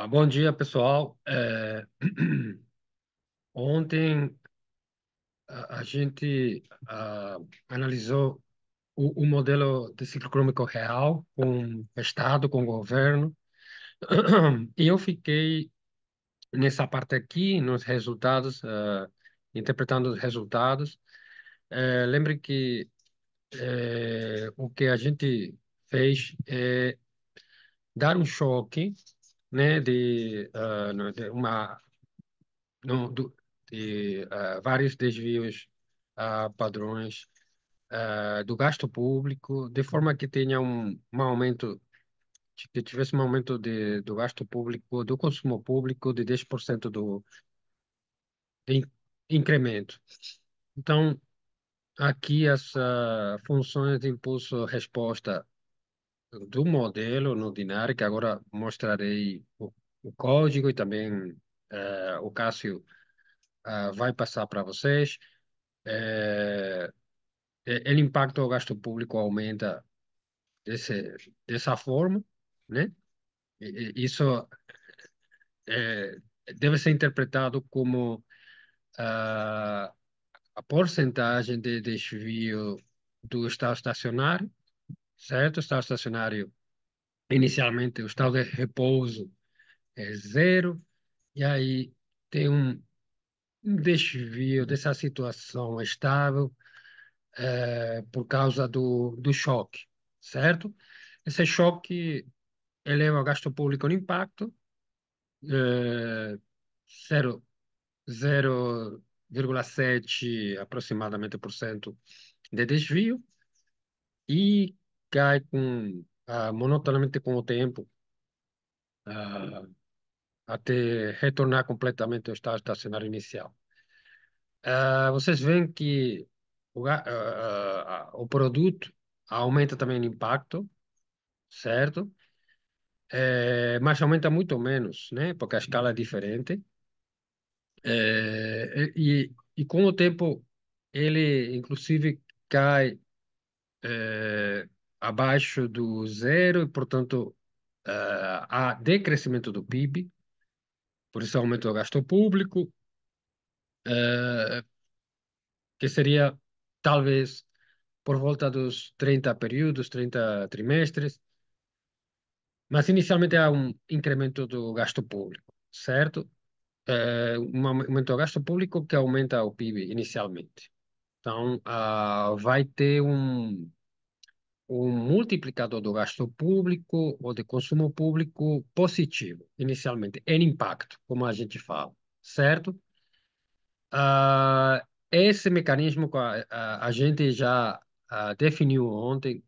Bom dia, pessoal. Ontem a gente analisou o modelo de ciclo econômico real com o Estado, com o governo, e eu fiquei nessa parte aqui, nos resultados, interpretando os resultados. Lembre que o que a gente fez é dar um choque, né, de uma no, do, de vários desvios a padrões do gasto público, de forma que tenha um aumento, que tivesse um aumento do gasto público, do consumo público de 10% de incremento. Então, aqui as funções de impulso-resposta do modelo no Dinar, que agora mostrarei o código e também o Cássio vai passar para vocês. É, Ele impacta o gasto público aumenta dessa forma, né? Isso é, deve ser interpretado como ah, a porcentagem de desvio do estado estacionário, certo? O estado estacionário, inicialmente, o estado de repouso é zero, e aí tem um desvio dessa situação estável por causa do choque, certo? Esse choque eleva o gasto público no impacto, eh, zero- 0,7 aproximadamente por cento de desvio e cai monotonamente com o tempo, ah, até retornar completamente ao estado estacionário inicial. Vocês veem que o produto aumenta também o impacto, certo? Mas aumenta muito menos, né? Porque a escala é diferente. E com o tempo, ele inclusive cai abaixo do zero e, portanto, há decrescimento do PIB, por isso aumenta o gasto público, eh, que seria talvez por volta dos 30 períodos, 30 trimestres, mas inicialmente há um incremento do gasto público, certo? Um aumento do gasto público que aumenta o PIB inicialmente. Então, vai ter um multiplicador do gasto público ou de consumo público positivo, inicialmente, em impacto, como a gente fala, certo? Esse mecanismo que a gente já definiu ontem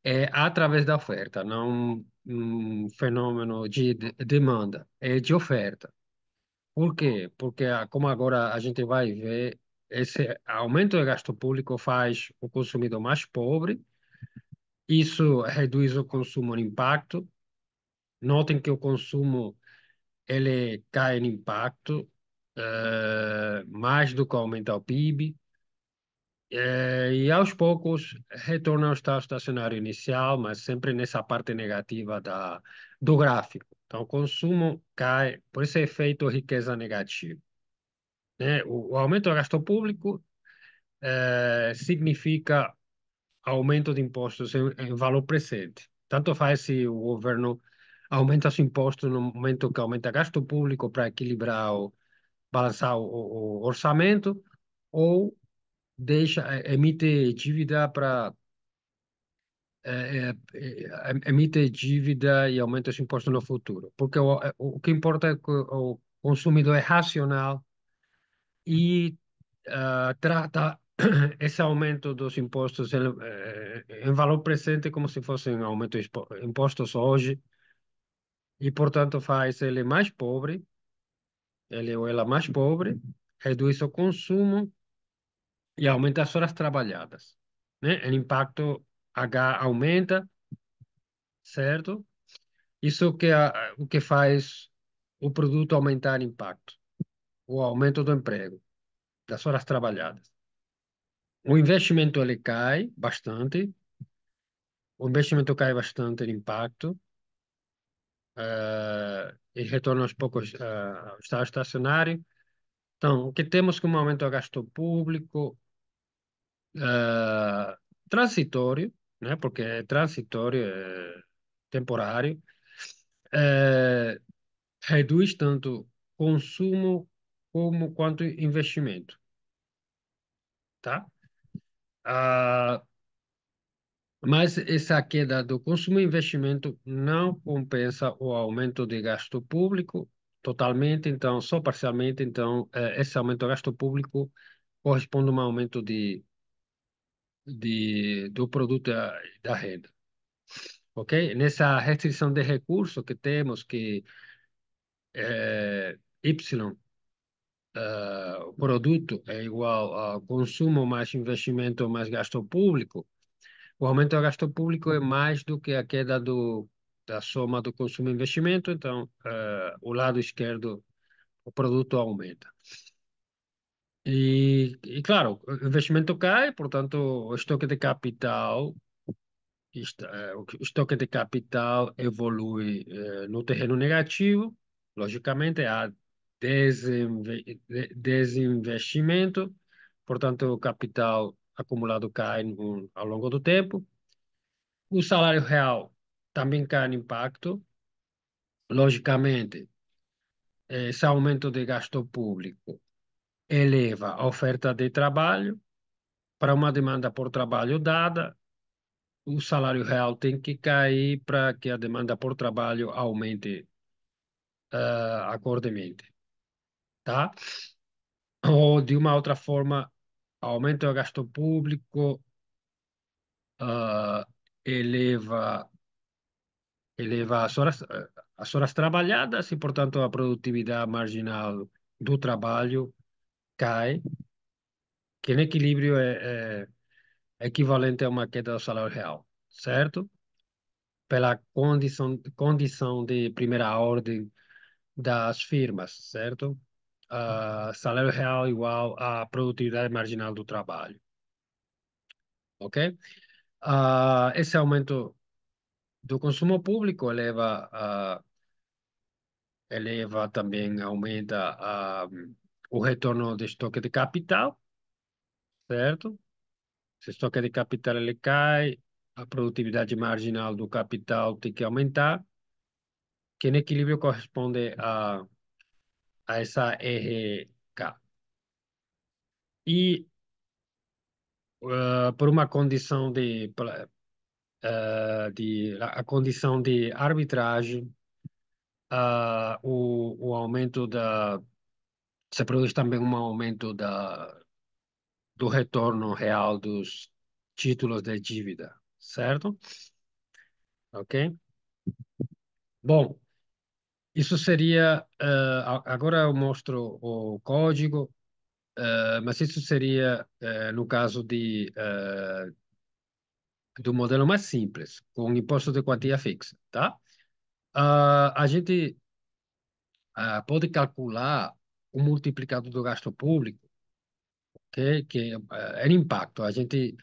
é através da oferta, não um fenômeno de demanda, é de oferta. Por quê? Porque, como agora a gente vai ver, esse aumento do gasto público faz o consumidor mais pobre, isso reduz o consumo no impacto. Notem que o consumo ele cai no impacto, mais do que aumenta o PIB, e aos poucos retorna ao estado estacionário inicial, mas sempre nessa parte negativa do gráfico. Então, o consumo cai, por esse efeito riqueza negativa, né? O aumento do gasto público significa aumento de impostos em valor presente. Tanto faz se o governo aumenta os impostos no momento que aumenta gasto público para equilibrar balançar o orçamento, ou emite dívida emite dívida e aumenta os impostos no futuro. Porque o que importa é que o consumidor é racional e trata esse aumento dos impostos em valor presente como se fossem aumento de impostos hoje e, portanto, faz ele mais pobre, ele ou ela mais pobre, reduz o consumo e aumenta as horas trabalhadas, né? O impacto H aumenta, certo? Isso o que faz o produto aumentar impacto, o aumento do emprego, das horas trabalhadas. O investimento ele cai bastante, o investimento cai bastante no impacto, e retorno aos poucos ao estado estacionário. Então, o que temos como aumento do gasto público eh, transitório, né? Porque é transitório, é temporário, eh, reduz tanto consumo como quanto investimento, tá? Ah, mas essa queda do consumo e investimento não compensa o aumento de gasto público totalmente, então, só parcialmente. Então, esse aumento do gasto público corresponde a um aumento do produto da renda, ok? Nessa restrição de recursos que temos, que Y, o produto é igual a consumo mais investimento mais gasto público. O aumento do gasto público é mais do que a queda da soma do consumo e investimento, então, o lado esquerdo, o produto aumenta. Claro, o investimento cai, portanto, o estoque de capital, o estoque de capital evolui, no terreno negativo, logicamente, há desinvestimento, portanto, o capital acumulado cai ao longo do tempo. O salário real também cai no impacto. Logicamente, esse aumento de gasto público eleva a oferta de trabalho para uma demanda por trabalho dada. O salário real tem que cair para que a demanda por trabalho aumente, acordemente, tá? Ou de uma outra forma, aumento do gasto público, ah, eleva as horas trabalhadas e, portanto, a produtividade marginal do trabalho cai, que em equilíbrio é equivalente a uma queda do salário real, certo? Pela condição de primeira ordem das firmas, certo? Salário real igual à produtividade marginal do trabalho, ok? Esse aumento do consumo público eleva também, aumenta o retorno de estoque de capital, certo? Se o estoque de capital ele cai, a produtividade marginal do capital tem que aumentar, que em equilíbrio corresponde a essa RK. E por uma condição a condição de arbitragem, o aumento se produz também um aumento do retorno real dos títulos de dívida, certo? Ok? Bom, isso seria. Agora eu mostro o código, mas isso seria, no caso do modelo mais simples, com imposto de quantia fixa, tá? A gente pode calcular o multiplicador do gasto público, que é impacto. A gente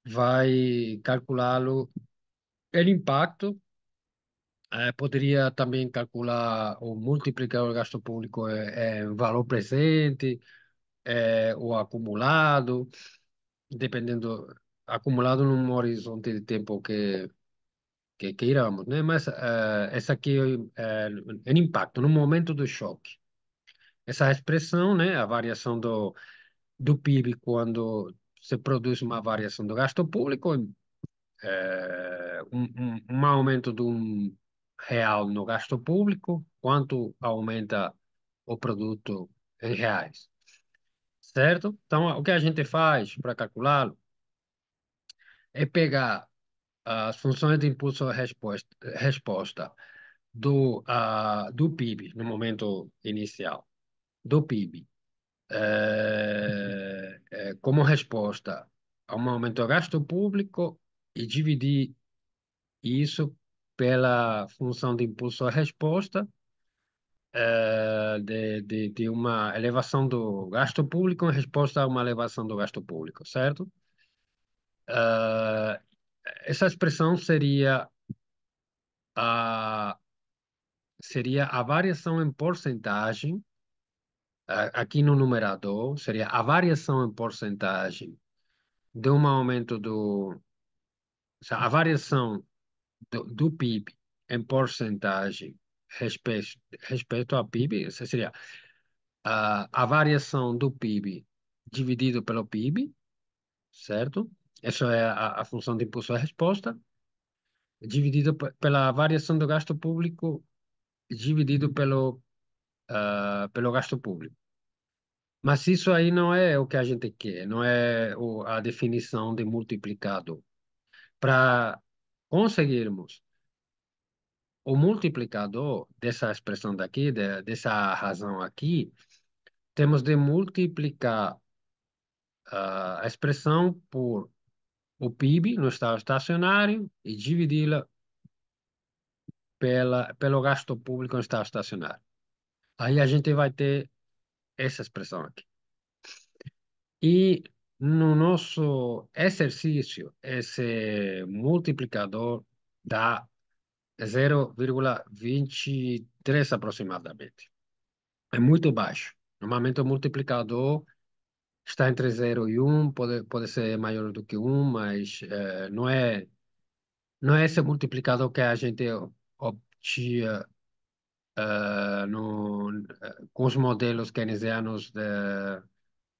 vai calculá-lo em impacto. Poderia também calcular o multiplicador do gasto público em valor presente, ou acumulado, dependendo, acumulado num horizonte de tempo que queiramos, né? Mas essa aqui é impacto, no momento do choque. Essa expressão, né, a variação do PIB quando se produz uma variação do gasto público, um aumento de real no gasto público, quanto aumenta o produto em reais, certo? Então, o que a gente faz para calculá-lo é pegar as funções de impulso à resposta do PIB, no momento inicial, do PIB, como resposta a um aumento do gasto público e dividir isso pela função de impulso à resposta, de uma elevação do gasto público em resposta a uma elevação do gasto público, certo? Eh, Essa expressão seria seria a variação em porcentagem, aqui no numerador, seria a variação em porcentagem de um aumento ou seja, a variação do PIB em porcentagem respeito ao PIB, isso seria a variação do PIB dividido pelo PIB, certo? Essa é a função de impulso à resposta, dividido pela variação do gasto público, dividido pelo gasto público. Mas isso aí não é o que a gente quer, não é a definição de multiplicador. Para conseguirmos o multiplicador dessa expressão daqui, dessa razão aqui, temos de multiplicar a expressão por o PIB no estado estacionário e dividi-la pelo gasto público no estado estacionário. Aí a gente vai ter essa expressão aqui. E no nosso exercício, esse multiplicador dá 0,23 aproximadamente. É muito baixo. Normalmente o multiplicador está entre 0 e 1, pode ser maior do que 1, mas não é esse multiplicador que a gente obtinha com os modelos keynesianos de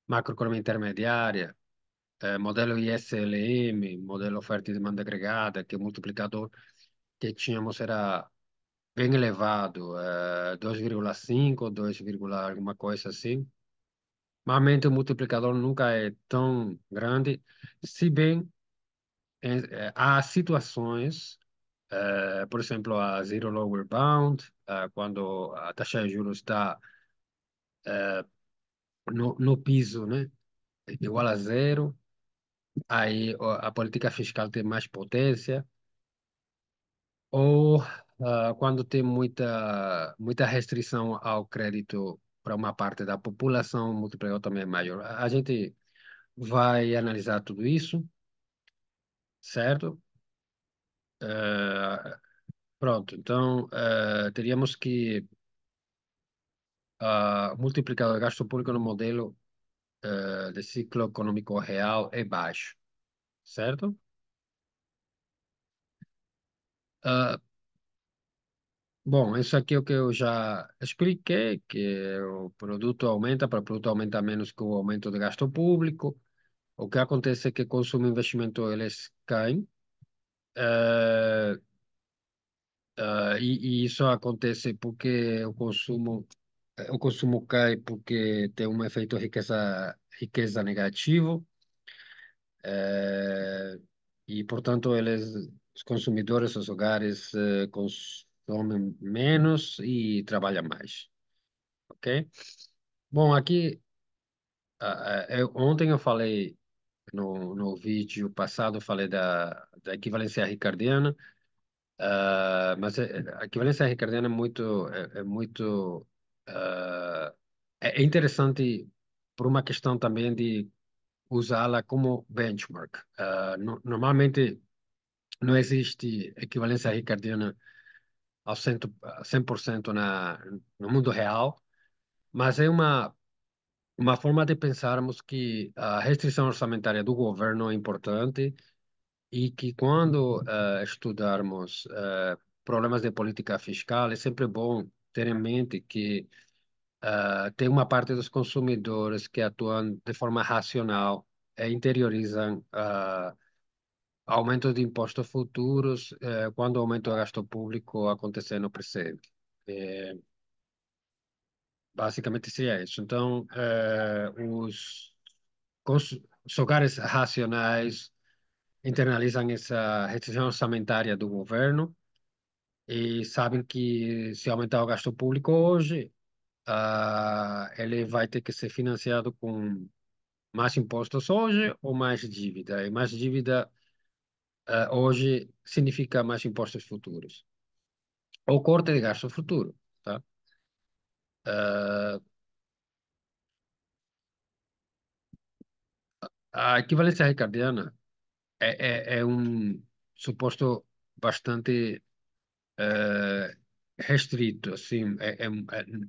macroeconomia intermediária, modelo ISLM, modelo oferta e demanda agregada, que o multiplicador que tínhamos era bem elevado, 2,5, 2, alguma coisa assim. Normalmente o multiplicador nunca é tão grande, se bem há situações, por exemplo, a zero lower bound, quando a taxa de juros está no piso, né, igual a zero, aí a política fiscal tem mais potência, ou quando tem muita restrição ao crédito para uma parte da população, o multiplicador também é maior. A gente vai analisar tudo isso, certo? Eh, Pronto, então teríamos que multiplicar o gasto público no modelo de ciclo econômico real é baixo, certo? Ah, Bom, isso aqui é o que eu já expliquei, que o produto aumenta, para o produto aumentar menos que o aumento do gasto público. O que acontece é que consumo e investimento eles caem, eh, e isso acontece porque o consumo cai porque tem um efeito riqueza negativo, eh, e, portanto, os consumidores, os hogares, consomem menos e trabalham mais, ok? Bom, aqui, ontem eu falei no vídeo passado, eu falei da equivalência ricardiana, mas a equivalência ricardiana é muito ah, é interessante por uma questão também de usá-la como benchmark. Normalmente não existe equivalência ricardiana ao 100% no mundo real, mas é uma forma de pensarmos que a restrição orçamentária do governo é importante e que quando estudarmos problemas de política fiscal, é sempre bom ter em mente que tem uma parte dos consumidores que atuam de forma racional e interiorizam aumento de impostos futuros quando o aumento do gasto público acontecer no presente. Eh, Basicamente seria isso. Então, os hogares racionais internalizam essa restrição orçamentária do governo e sabem que se aumentar o gasto público hoje, ele vai ter que ser financiado com mais impostos hoje ou mais dívida. E mais dívida hoje significa mais impostos futuros. Ou corte de gasto futuro, tá? Eh, a equivalência ricardiana é um suposto bastante restrito, assim,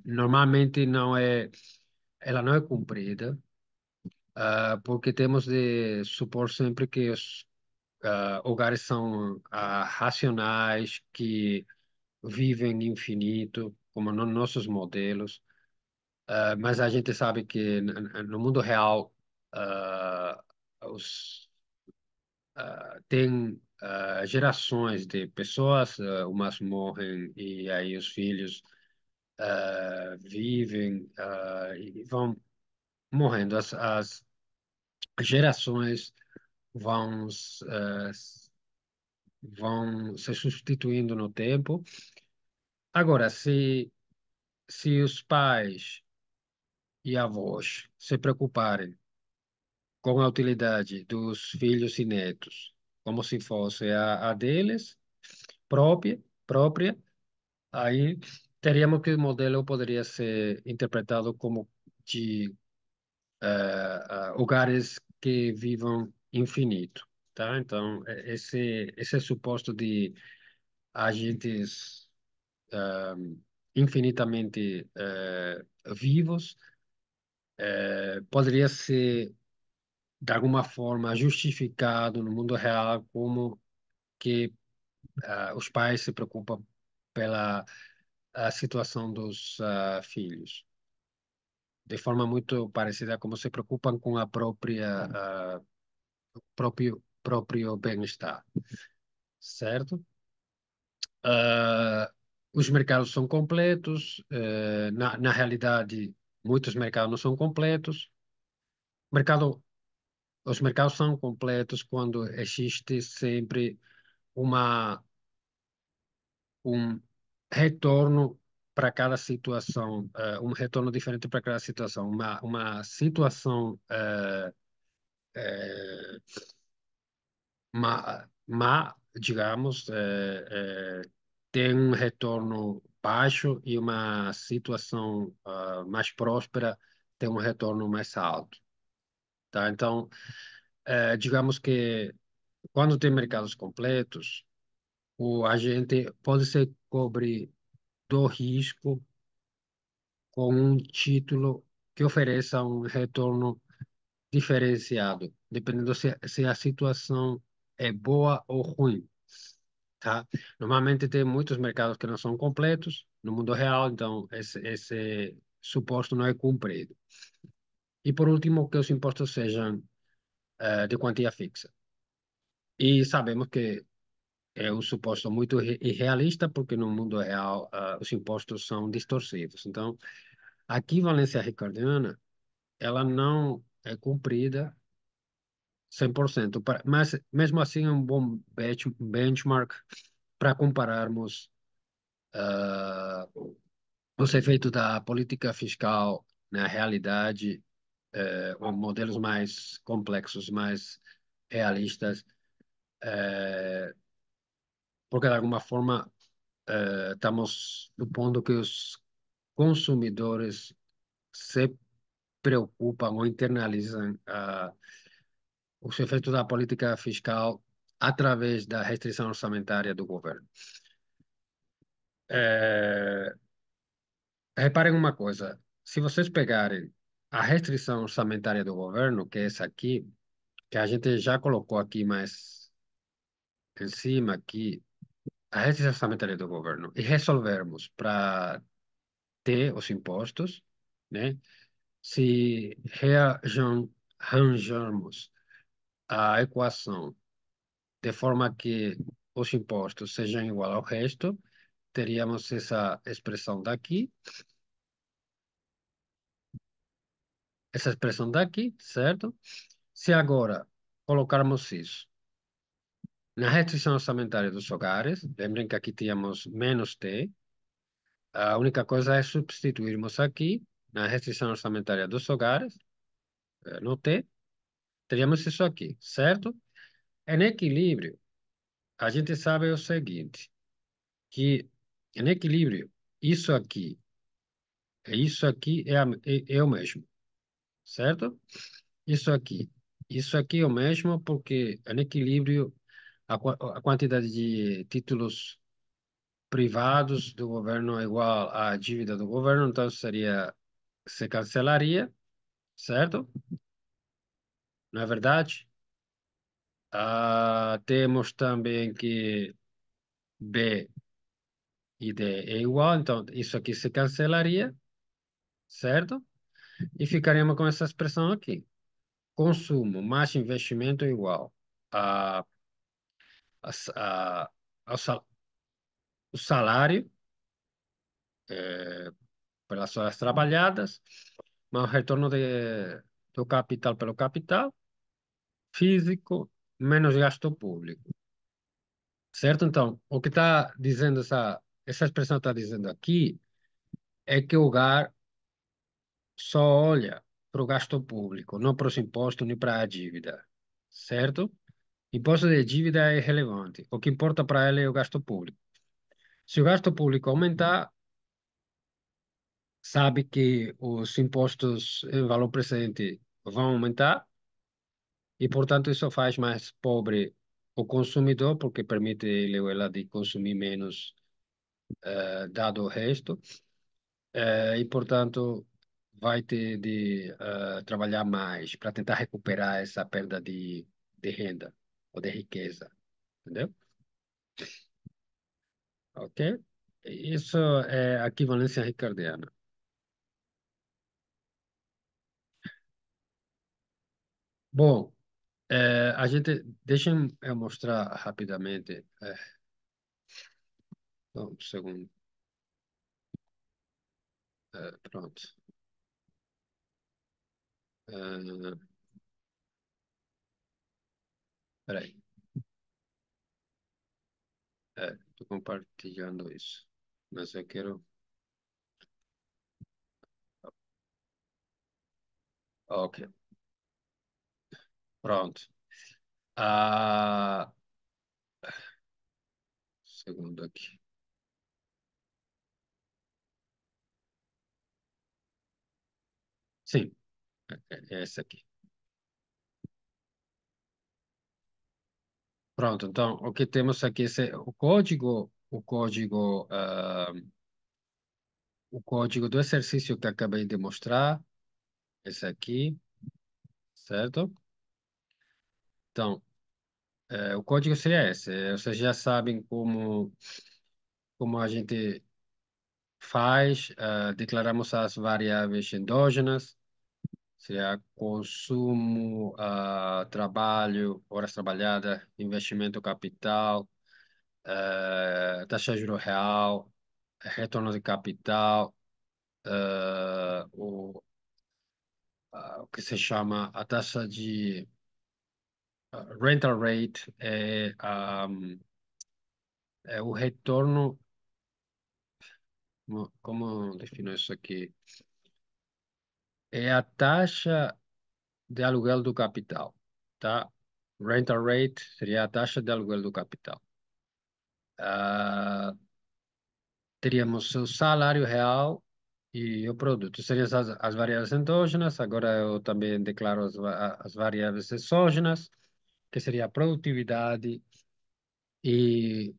normalmente não é, ela não é cumprida, porque temos de supor sempre que os hogares são racionais, que vivem infinito, como nos nossos modelos. Mas a gente sabe que no mundo real, ah, os, tem gerações de pessoas, umas morrem e aí os filhos vivem e vão morrendo. As gerações vão, ah, vão se substituindo no tempo. Agora, se os pais e avós se preocuparem com a utilidade dos filhos e netos, como se fosse a deles própria, aí teríamos que o modelo poderia ser interpretado como de hogares que vivam infinito, tá? Então, esse suposto de agentes infinitamente vivos poderia ser de alguma forma justificado no mundo real como que os pais se preocupam pela situação dos filhos, de forma muito parecida como se preocupam com a próprio bem-estar, certo? Ah, os mercados são completos, na realidade, muitos mercados não são completos. Mercado, os mercados são completos quando existe sempre uma um retorno para cada situação, um retorno diferente para cada situação, uma situação digamos, tem um retorno baixo e uma situação mais próspera tem um retorno mais alto, tá? Então, digamos que quando tem mercados completos, o agente pode se cobrir do risco com um título que ofereça um retorno diferenciado, dependendo se a situação é boa ou ruim, tá? Normalmente tem muitos mercados que não são completos no mundo real, então esse suposto não é cumprido. E por último, que os impostos sejam de quantia fixa. E sabemos que é um suposto muito irrealista, porque no mundo real os impostos são distorcidos. Então, a equivalência ricardiana ela não é cumprida 100%, mas mesmo assim é um bom benchmark para compararmos ah, os efeitos da política fiscal na realidade, ou modelos mais complexos, mais realistas, porque de alguma forma estamos supondo que os consumidores se preocupam ou internalizam os efeitos da política fiscal através da restrição orçamentária do governo. É, reparem uma coisa, se vocês pegarem a restrição orçamentária do governo, que é essa aqui, que a gente já colocou aqui mais em cima aqui, a restrição orçamentária do governo, e resolvermos para ter os impostos, né? Se rearranjarmos a equação de forma que os impostos sejam igual ao resto, teríamos essa expressão daqui, certo? Se agora colocarmos isso na restrição orçamentária dos hogares, lembrem que aqui tínhamos menos T, a única coisa é substituirmos aqui na restrição orçamentária dos hogares, no T, teríamos isso aqui, certo? Em equilíbrio, a gente sabe o seguinte, que em equilíbrio, isso aqui isso aqui é o mesmo, certo? Isso aqui. Isso aqui é o mesmo porque em equilíbrio a quantidade de títulos privados do governo é igual à dívida do governo, então se cancelaria, certo? Não é verdade? Temos também que B e D é igual, então isso aqui se cancelaria, certo? E ficaríamos com essa expressão aqui. Consumo mais investimento é igual a, a, a, ao o salário pelas horas trabalhadas, mais o retorno do capital pelo capital físico, menos gasto público. Certo? Então, o que está dizendo essa expressão está dizendo aqui é que o GAR só olha para o gasto público, não para os impostos nem para a dívida. Certo? Imposto de dívida é irrelevante. O que importa para ele é o gasto público. Se o gasto público aumentar, sabe que os impostos em valor presente vão aumentar e, portanto, isso faz mais pobre o consumidor, porque permite ele ou ela de consumir menos, dado o resto, e, portanto, vai ter de trabalhar mais para tentar recuperar essa perda de renda ou de riqueza, entendeu? Ok? Isso é a equivalência ricardiana. Bom, a gente, deixa eu mostrar rapidamente, só um segundo, pronto. Uh, Peraí, estou compartilhando isso, mas eu quero, ok, pronto. Ah, segundo aqui. Sim, é esse aqui. Pronto, então, o que temos aqui, o código do exercício que acabei de mostrar, esse aqui, certo? Então, o código seria esse. Vocês já sabem como a gente faz. Declaramos as variáveis endógenas, seria consumo, trabalho, horas trabalhadas, investimento capital, taxa de juro real, retorno de capital, o que se chama a taxa de rental rate, é o retorno. Como defino isso aqui? É a taxa de aluguel do capital, tá? Rental rate seria a taxa de aluguel do capital. Ah, Teríamos o salário real e o produto. Seriam as variáveis endógenas. Agora eu também declaro as variáveis exógenas, que seria a produtividade e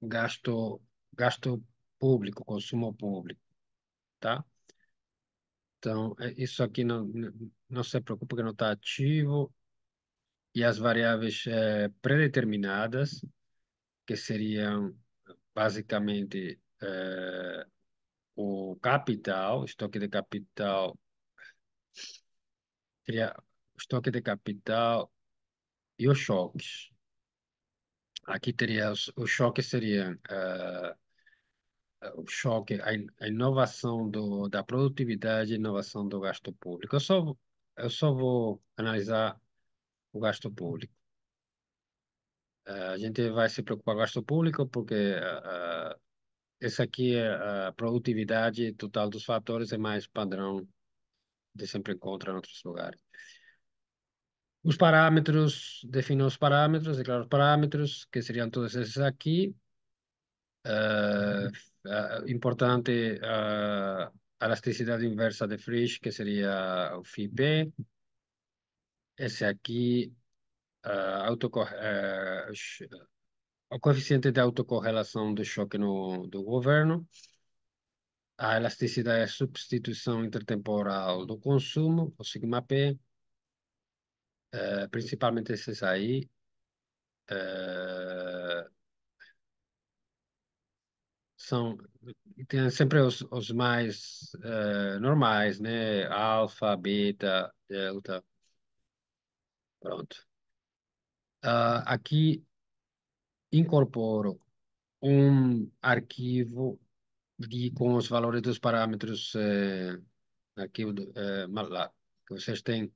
gasto, gasto público, consumo público, tá? Então, isso aqui não se preocupe que não está ativo. E as variáveis predeterminadas, que seriam basicamente o capital, estoque de capital, seria o estoque de capital e os choques. Aqui teria os choques seriam o choque, a inovação da produtividade e inovação do gasto público. Eu só vou analisar o gasto público. A gente vai se preocupar com o gasto público porque esse aqui é a produtividade total dos fatores, é mais padrão de sempre encontra em outros lugares. Os parâmetros, defino os parâmetros, declaro os parâmetros, que seriam todos esses aqui. Importante, a elasticidade inversa de Frisch, que seria o FIB. Esse aqui, autocorre, o coeficiente de autocorrelação do choque do governo, a elasticidade e a substituição intertemporal do consumo, o sigma P, principalmente esses aí, eh, são tem sempre os mais normais, né? Alfa, beta, delta, pronto. Aqui incorporo um arquivo com os valores dos parâmetros arquivo lá, que vocês têm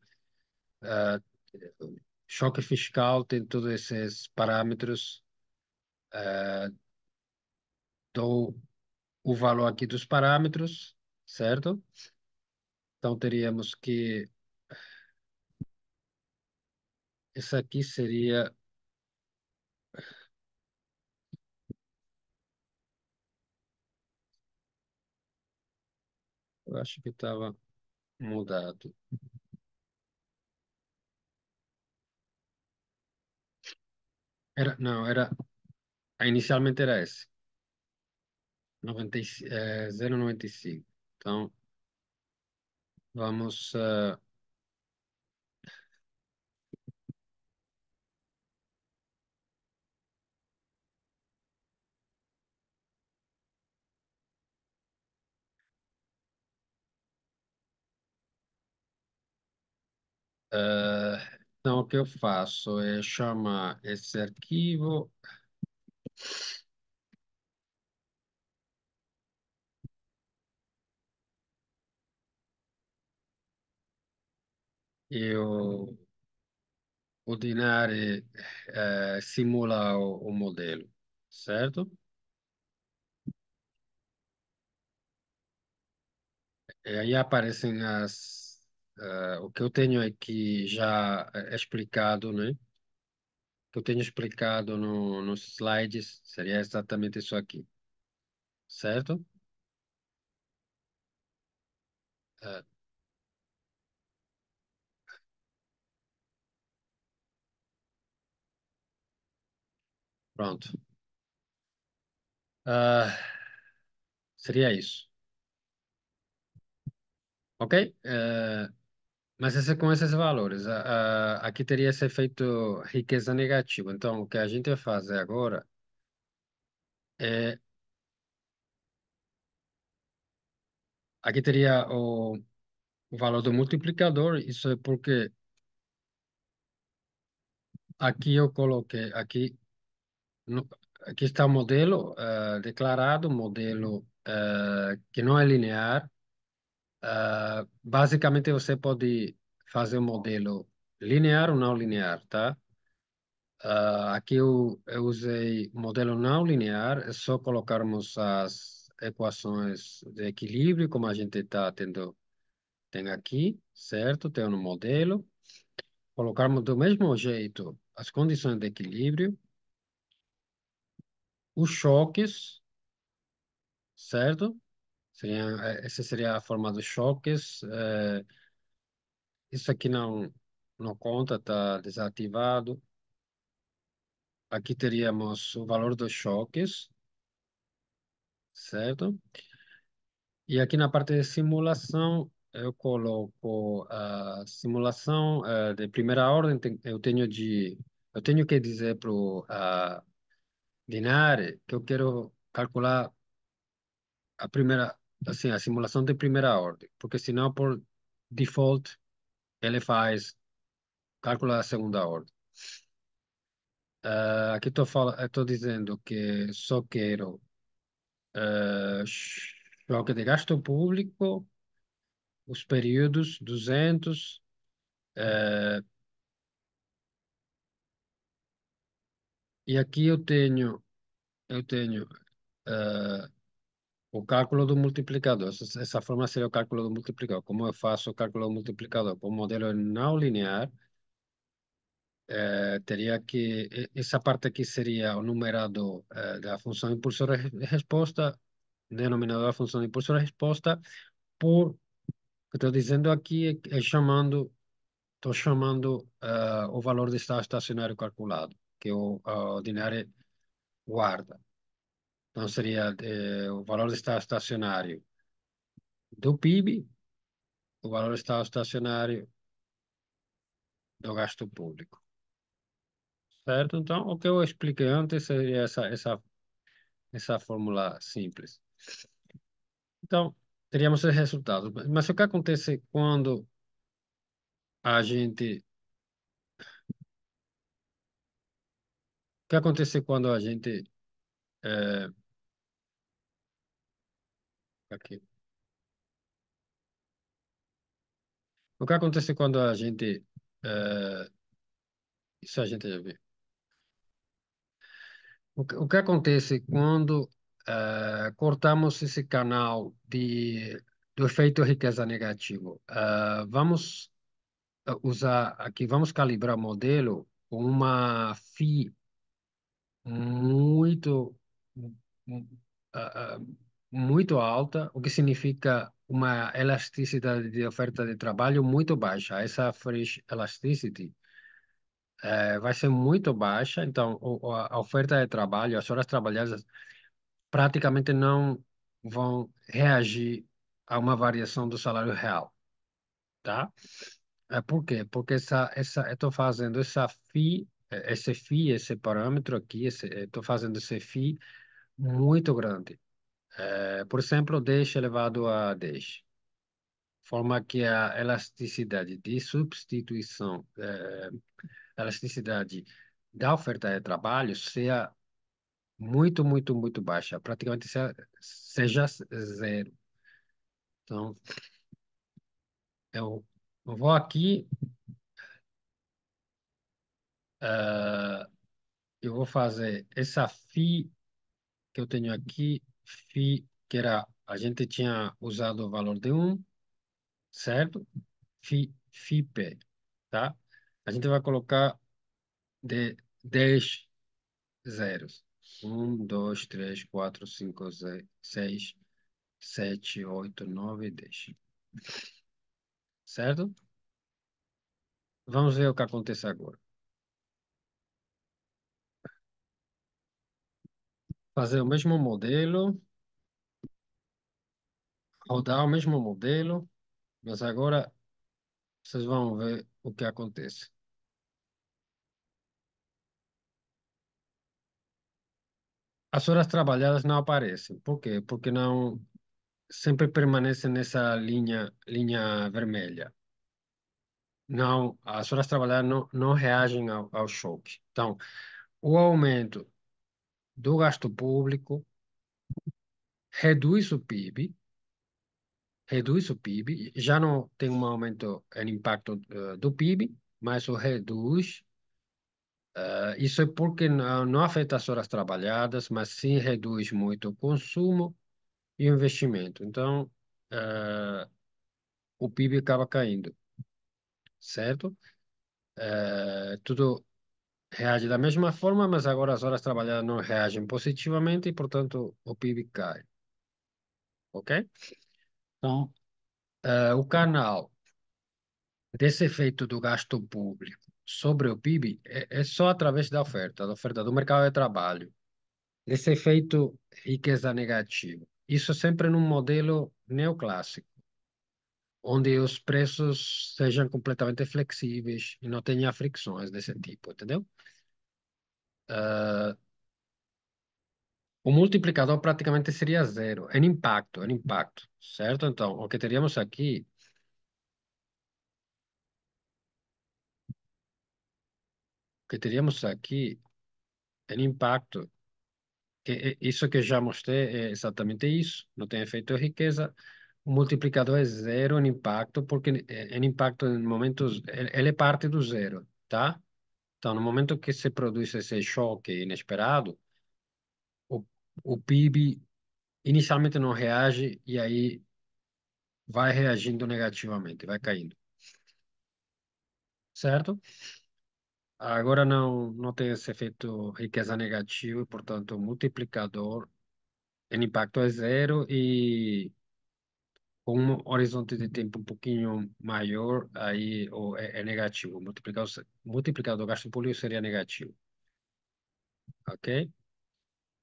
choque fiscal, tem todos esses parâmetros, dou o valor aqui dos parâmetros, certo? Então teríamos que esse aqui seria, eu acho que estava mudado. Não, inicialmente era esse, 0,95. Então, vamos, então o que eu faço é chamar esse arquivo, eu o Dinari simula o modelo, certo? E aí aparecem o que eu tenho aqui já explicado, né? Que eu tenho explicado nos slides, seria exatamente isso aqui, certo? Eh, Pronto. Ah, seria isso, ok? Mas com esses valores, aqui teria esse efeito riqueza negativa. Então, o que a gente vai fazer agora é, aqui teria o valor do multiplicador, isso é porque aqui eu coloquei, no- aqui está o modelo declarado, modelo que não é linear. Basicamente, você pode fazer um modelo linear ou não linear, tá? Aqui eu usei modelo não linear, é só colocarmos as equações de equilíbrio, como a gente tem aqui, certo? Tem no modelo. Colocarmos do mesmo jeito as condições de equilíbrio, os choques, certo? Essa seria a forma dos choques. Isso aqui não conta, está desativado. Aqui teríamos o valor dos choques, certo? E aqui na parte de simulação, eu coloco a simulação de primeira ordem. Eu tenho que dizer para o Linare que eu quero calcular a primeira, assim, a simulação de primeira ordem, porque senão por default ele faz cálculo da segunda ordem. Aqui estou dizendo que só quero choque de gasto público, os períodos 200, e aqui eu tenho eh, o cálculo do multiplicador. Essa forma seria o cálculo do multiplicador. Como eu faço o cálculo do multiplicador com o modelo não linear, teria que essa parte aqui seria o numerador da função impulsor-resposta, denominador da função impulsor-resposta, por o que estou dizendo aqui estou chamando o valor de estado estacionário calculado, que é o ordinário guarda. Então seria o valor de estado estacionário do PIB, o valor de estado estacionário do gasto público. Certo? Então, o que eu expliquei antes seria essa fórmula simples. Então, teríamos esse resultado. Mas o que acontece quando a gente... O que acontece quando a gente... é, aqui. O que acontece quando a gente... isso a gente já viu. O que acontece quando cortamos esse canal do efeito riqueza negativo? Vamos usar aqui, vamos calibrar o modelo com uma FI muito, mu- ah, ah, muito alta, o que significa uma elasticidade de oferta de trabalho muito baixa. Essa free elasticity vai ser muito baixa, então a oferta de trabalho, as horas trabalhadas praticamente não vão reagir a uma variação do salário real, tá? Por quê? Porque eu estou fazendo esse FI, esse parâmetro aqui, estou fazendo esse FI muito grande. Por exemplo, 10 elevado a 10. Forma que a elasticidade de substituição, elasticidade da oferta de trabalho seja muito, muito, muito baixa. Praticamente seja zero. Então, eu, eu vou aqui, eh, eu vou fazer essa FI que eu tenho aqui, FI, que era, a gente tinha usado o valor de um, certo? FIP, tá? A gente vai colocar de 10 zeros. Um, dois, três, quatro, cinco, seis, sete, oito, nove, 10. Certo? Vamos ver o que acontece agora. Fazer o mesmo modelo, rodar o mesmo modelo, mas agora vocês vão ver o que acontece. As horas trabalhadas não aparecem. Por quê? Porque não sempre permanecem nessa linha vermelha. Não, as horas trabalhadas não reagem ao choque. Então, o aumento do gasto público reduz o PIB, já não tem um aumento em impacto do PIB, mas o reduz. Isso é porque não afeta as horas trabalhadas, mas sim reduz muito o consumo e o investimento. Então, o PIB acaba caindo, certo? Tudo reage da mesma forma, mas agora as horas trabalhadas não reagem positivamente e, portanto, o PIB cai, ok? Então, o canal desse efeito do gasto público sobre o PIB é só através da oferta do mercado de trabalho. Esse efeito riqueza negativa. Isso sempre num modelo neoclássico, onde os preços sejam completamente flexíveis e não tenha fricções desse tipo, entendeu? O multiplicador praticamente seria zero, em impacto, certo? Então, o que teríamos aqui em impacto, isso que eu já mostrei é exatamente isso, não tem efeito de riqueza. O multiplicador é zero em impacto, porque em impacto em momentos, ele é parte do zero, tá? Então, no momento que se produz esse choque inesperado, o, o PIB inicialmente não reage e aí vai reagindo negativamente, vai caindo, certo? Agora não tem esse efeito riqueza negativo, e, portanto, o multiplicador em impacto é zero e com um horizonte de tempo um pouquinho maior, aí é negativo. O multiplicador do gasto público seria negativo, ok?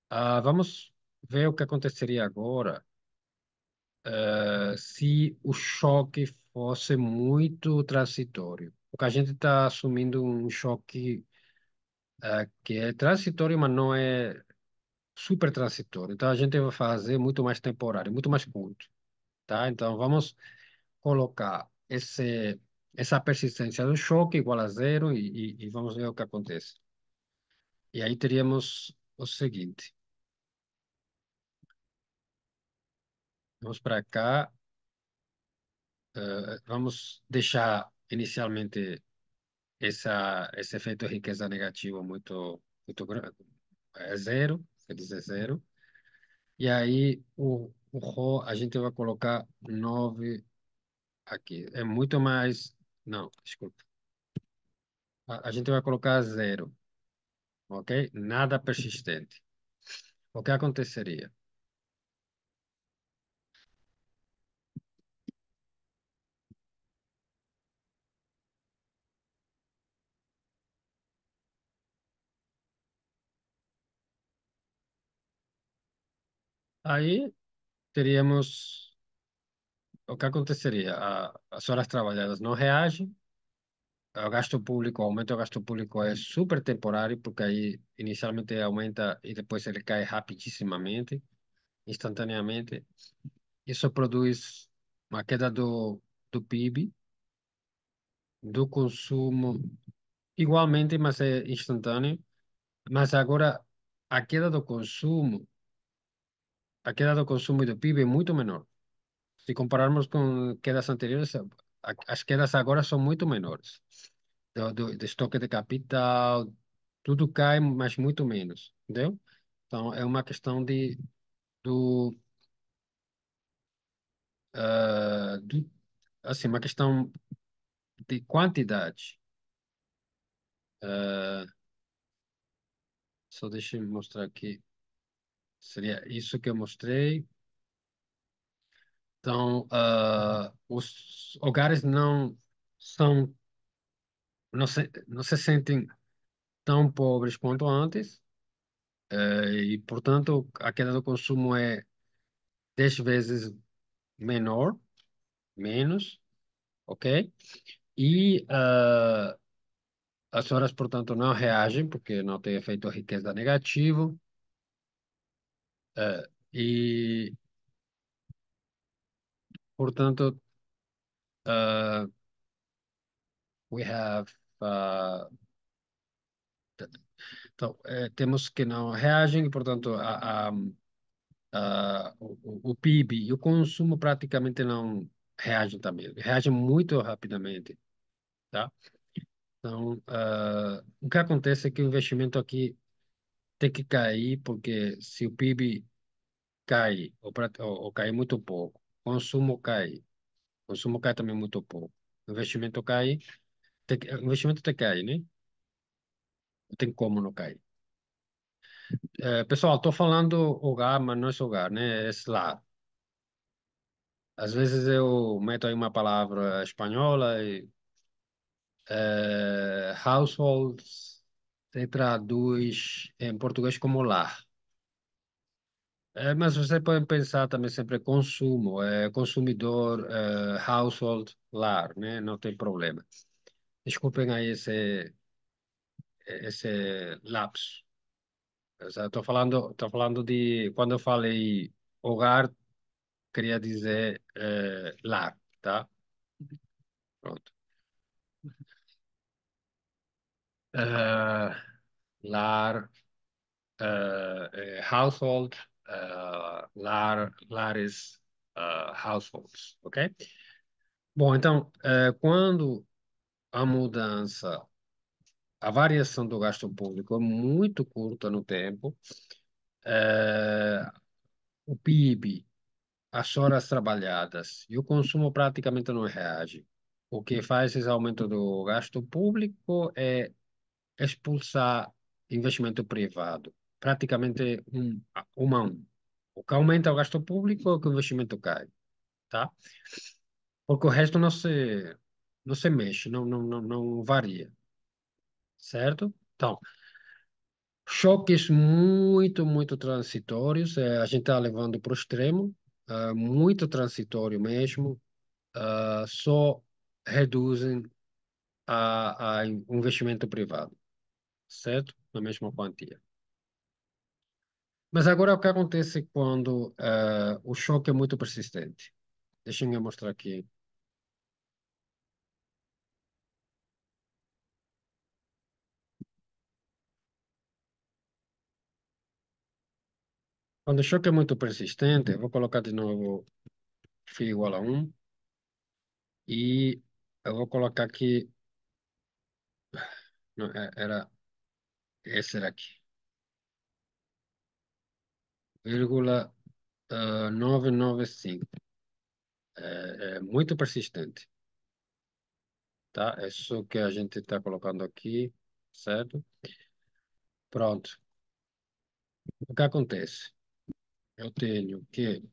Vamos ver o que aconteceria agora, se o choque fosse muito transitório. Porque a gente está assumindo um choque, que é transitório, mas não é super transitório. Então a gente vai fazer muito mais temporário, muito mais curto, tá? Então vamos colocar essa persistência do choque igual a zero e vamos ver o que acontece. E aí teríamos o seguinte: vamos para cá, vamos deixar inicialmente esse efeito de riqueza negativo muito grande, é zero, quer dizer zero. E aí o Rho a gente vai colocar 9 aqui. É muito mais. Não, desculpa. A gente vai colocar zero, ok? Nada persistente. O que aconteceria? Aí teríamos. O que aconteceria? As horas trabalhadas não reagem, o gasto público, o aumento do gasto público é super temporário, porque aí inicialmente aumenta e depois ele cai rapidissimamente, instantaneamente. Isso produz uma queda do PIB, do consumo, igualmente, mas é instantâneo. Mas agora a queda do consumo e do PIB é muito menor. Se compararmos com quedas anteriores, as quedas agora são muito menores. Do estoque de capital, tudo cai, mas muito menos, entendeu? Então, é uma questão do, do assim, uma questão de quantidade. Ah, só deixa eu mostrar aqui. Seria isso que eu mostrei. Então, os hogares são, não se sentem tão pobres quanto antes, e, portanto, a queda do consumo é 10 vezes menor, menos, ok? E as horas, portanto, não reagem, porque não tem efeito riqueza negativo, e, portanto, uh, we have. Uh, então, temos que não reagem, e, portanto, o PIB e o consumo praticamente não reagem também. Reagem muito rapidamente, tá? Então, o que acontece é que o investimento aqui tem que cair, porque se o PIB cai, ou cai muito pouco, o consumo cai também muito pouco, o investimento cai, o investimento tem que cair, né? Não tem como não cair. Pessoal, estou falando hogar, mas não é hogar, né? É lá. Às vezes eu meto aí uma palavra espanhola e households se traduz em português como lar. Mas você pode pensar também sempre consumo, consumidor, household, lar, né? Não tem problema. Desculpem aí esse lapso. Estou falando de, quando eu falei hogar, queria dizer lar, tá? Pronto. Eh, lar, household, lares, households, ok? Bom, então, quando a mudança, a variação do gasto público é muito curta no tempo, eh, o PIB, as horas trabalhadas e o consumo praticamente não reagem. O que faz esse aumento do gasto público é expulsar investimento privado, praticamente um a um. O que aumenta o gasto público é que o investimento cai, tá? Porque o resto não se mexe, não varia, certo? Então, Choques muito transitórios, a gente está levando para o extremo, muito transitório mesmo, só reduzem a investimento privado, certo? Na mesma quantia. Mas agora o que acontece quando o choque é muito persistente? Deixa eu mostrar aqui. Quando o choque é muito persistente, eu vou colocar de novo φ igual a 1 e eu vou colocar aqui, não, era esse era aqui, vírgula 995. É muito persistente, tá? É isso que a gente está colocando aqui, certo? Pronto. O que acontece? Eu tenho que,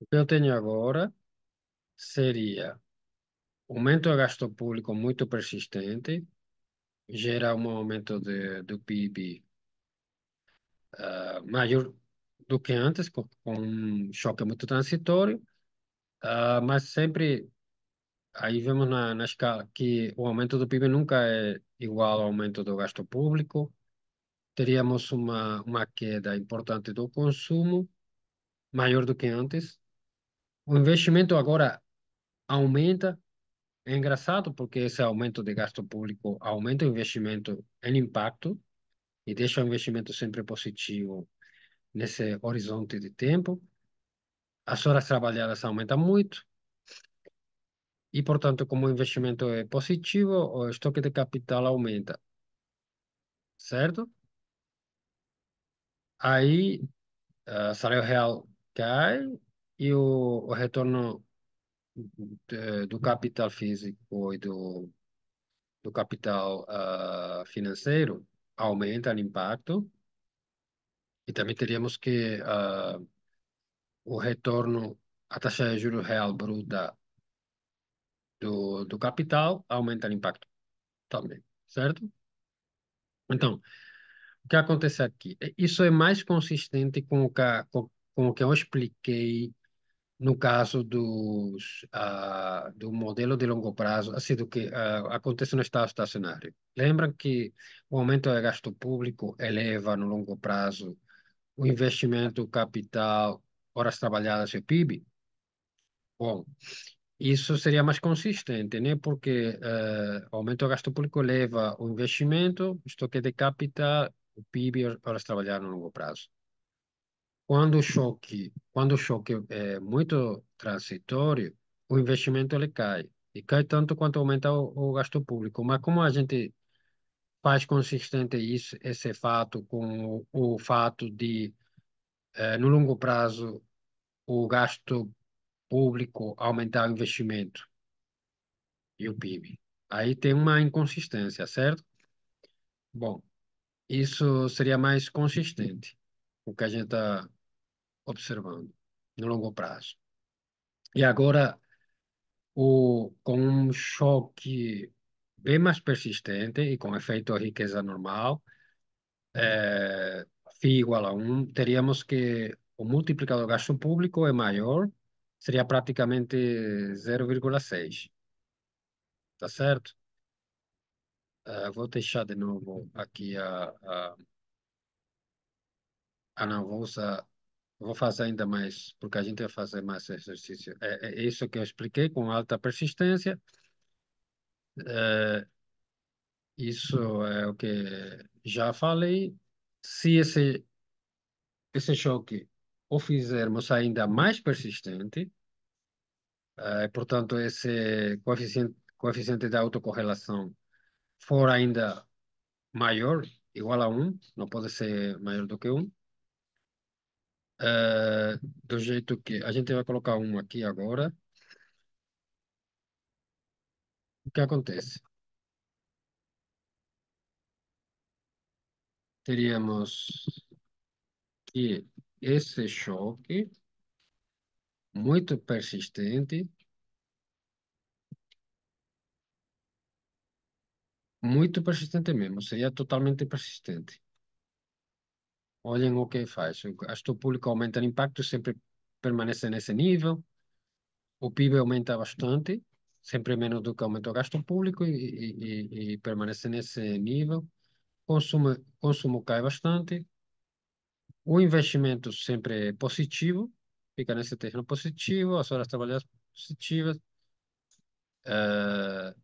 o que eu tenho agora seria aumento do gasto público muito persistente, gera um aumento do PIB maior do que antes, com um choque muito transitório, mas sempre aí vemos na escala que o aumento do PIB nunca é igual ao aumento do gasto público. Teríamos uma queda importante do consumo, maior do que antes. O investimento agora aumenta. É engraçado porque esse aumento de gasto público aumenta o investimento em impacto e deixa o investimento sempre positivo nesse horizonte de tempo. As horas trabalhadas aumentam muito e, portanto, como o investimento é positivo, o estoque de capital aumenta, certo? Aí, o salário real cai e o retorno do capital físico e do capital financeiro aumenta o impacto e também teríamos que o retorno, a taxa de juros real bruta do capital aumenta o impacto também, certo? Então, o que acontece aqui? Isso é mais consistente com o que eu expliquei no caso do modelo de longo prazo, assim, do que acontece no estado estacionário. Lembram que o aumento do gasto público eleva no longo prazo o investimento, o capital, horas trabalhadas e o PIB? Bom, isso seria mais consistente, né? Porque o aumento do gasto público eleva o investimento, estoque de capital, o PIB, horas trabalhadas no longo prazo. Quando o choque é muito transitório, o investimento ele cai. E cai tanto quanto aumenta o gasto público. Mas como a gente faz consistente isso, esse fato com o fato de, no longo prazo, o gasto público aumentar o investimento e o PIB. Aí tem uma inconsistência, certo? Bom, isso seria mais consistente, o que a gente está observando no longo prazo. E agora, com um choque bem mais persistente e com efeito riqueza normal, φ igual a 1, teríamos que o multiplicador gasto público é maior, seria praticamente 0,6, tá certo? Vou deixar de novo aqui não, vou fazer ainda mais, porque a gente vai fazer mais exercício. É isso que eu expliquei com alta persistência. É, Isso é o que já falei. Se esse choque o fizermos ainda mais persistente, portanto, esse coeficiente de autocorrelação for ainda maior, igual a 1, não pode ser maior do que 1, do jeito que a gente vai colocar 1 aqui agora, o que acontece? teríamos que esse choque muito persistente, muito persistente mesmo, seria totalmente persistente. Olhem o que faz. O gasto público aumenta o impacto, sempre permanece nesse nível. O PIB aumenta bastante, sempre menos do que aumenta o gasto público e permanece nesse nível. Consumo cai bastante. O investimento sempre é positivo, fica nesse terreno positivo, as horas trabalhadas positivas. eh,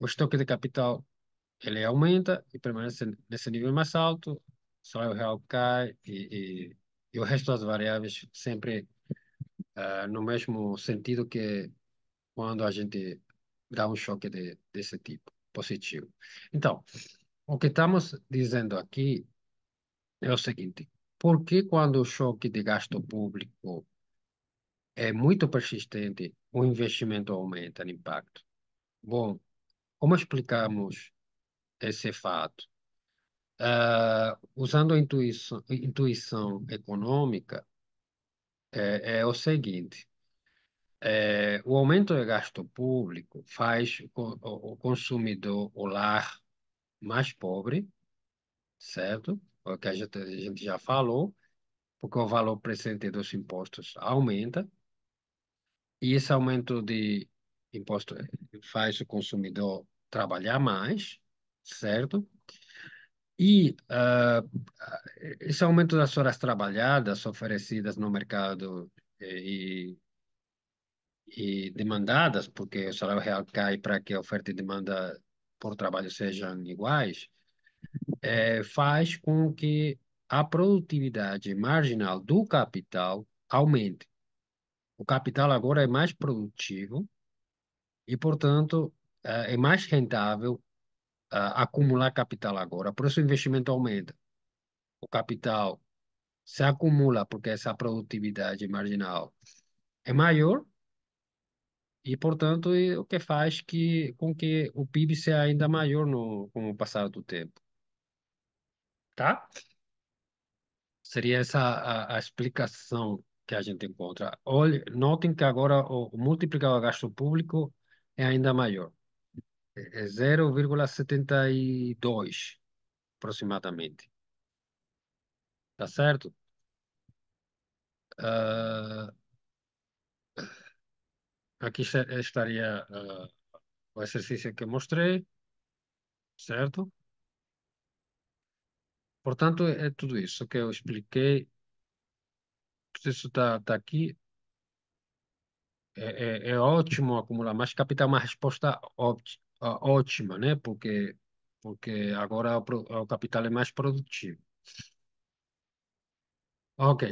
o estoque de capital ele aumenta e permanece nesse nível mais alto, o salário real cai e o resto das variáveis sempre no mesmo sentido que quando a gente dá um choque desse tipo, positivo. Então, o que estamos dizendo aqui é o seguinte: por que quando o choque de gasto público é muito persistente, o investimento aumenta no impacto? Bom, como explicamos esse fato? Usando a intuição econômica, é o seguinte: o aumento do gasto público faz o consumidor, o lar, mais pobre, certo? O que a gente já falou, porque o valor presente dos impostos aumenta, e esse aumento de imposto faz o consumidor trabalhar mais, certo? E esse aumento das horas trabalhadas oferecidas no mercado e, e demandadas, porque o salário real cai para que a oferta e demanda por trabalho sejam iguais, faz com que a produtividade marginal do capital aumente. O capital agora é mais produtivo e, portanto, é mais rentável acumular capital agora. Por isso o investimento aumenta. O capital se acumula porque essa produtividade marginal é maior e, portanto, o que faz com que o PIB seja ainda maior com o passar do tempo. Tá? Seria essa a explicação que a gente encontra. Olhe, notem que agora o multiplicador de gasto público é ainda maior. É 0,72 aproximadamente. Tá certo? Ah, aqui estaria o exercício que eu mostrei, certo? Portanto, é tudo isso que eu expliquei. Isso está aqui. É ótimo acumular mais capital, uma resposta ótima, né? Porque agora o capital é mais produtivo. Ok.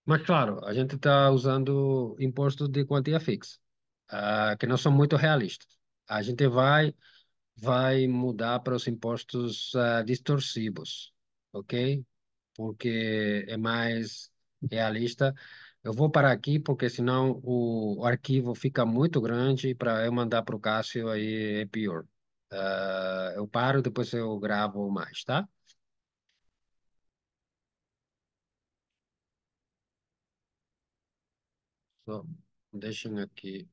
Mas, claro, a gente está usando impostos de quantia fixa, que não são muito realistas. A gente vai mudar para os impostos distorsivos, ok? Porque é mais realista. Eu vou parar aqui porque senão o arquivo fica muito grande para eu mandar para o Cássio aí é pior. Eu paro, depois eu gravo mais, tá? Só deixem aqui.